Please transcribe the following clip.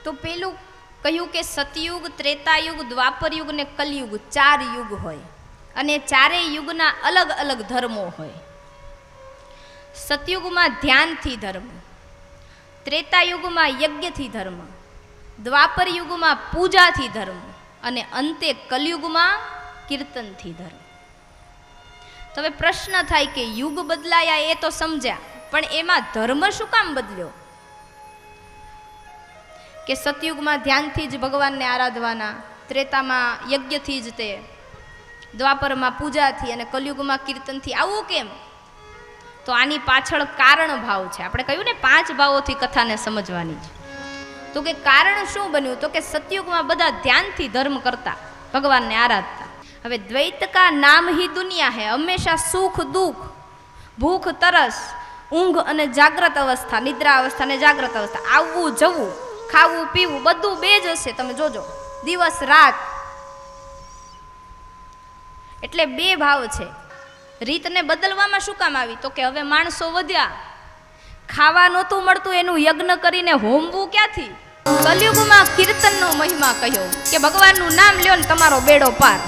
તો પેલું કહ્યું કે સતયુગ, ત્રેતાયુગ, દ્વાપરયુગ ને કલયુગ 4 યુગ હોય અને ચારેય યુગના અલગ અલગ ધર્મો હોય. સતયુગમાં ધ્યાનથી ધર્મ, ત્રેતાયુગમાં યજ્ઞથી ધર્મ, દ્વાપર યુગમાં પૂજાથી ધર્મ અને અંતે કલયુગમાં કીર્તનથી ધર્મ. તો હવે પ્રશ્ન થાય કે યુગ બદલાયા એ તો સમજ્યા, પણ એમાં ધર્મ શું કામ બદલ્યો? કે સતયુગમાં ધ્યાનથી જ ભગવાનને આરાધવાના, ત્રેતામાં યજ્ઞથી જ તે, દ્વાપરમાં પૂજાથી અને કલયુગમાં કીર્તનથી, આવું કેમ? તો આની પાછળ કારણ ભાવ છે. આપણે કહ્યું ને 5 ભાવોથી કથાને સમજવાની છે. તો કે કારણ શું બન્યું? તો કે સતયુગમાં બધા ધ્યાનથી ધર્મ કરતા, ભગવાનને આરાધતા. હવે દ્વૈત કા નામ હી દુનિયા હૈ, હંમેશા સુખ દુઃખ, ભૂખ તરસ, ઊંઘ અને જાગ્રત અવસ્થા, નિદ્રા અવસ્થા અને જાગ્રત અવસ્થા, આવવું જવું, ખાવું પીવું બધું બે જ હશે. તમે જોજો, દિવસ રાત. એટલે 2 ભાવ છે. રીતને બદલવામાં શું કામ આવી? તો કે હવે માણસો વધ્યા, ખાવા નહોતું મળતું, એનું યજ્ઞ કરીને હોમવું ક્યાંથી? કલયુગમાં કીર્તનનો મહિમા કહ્યો કે ભગવાનનું નામ લ્યો ને તમારો બેડો પાર.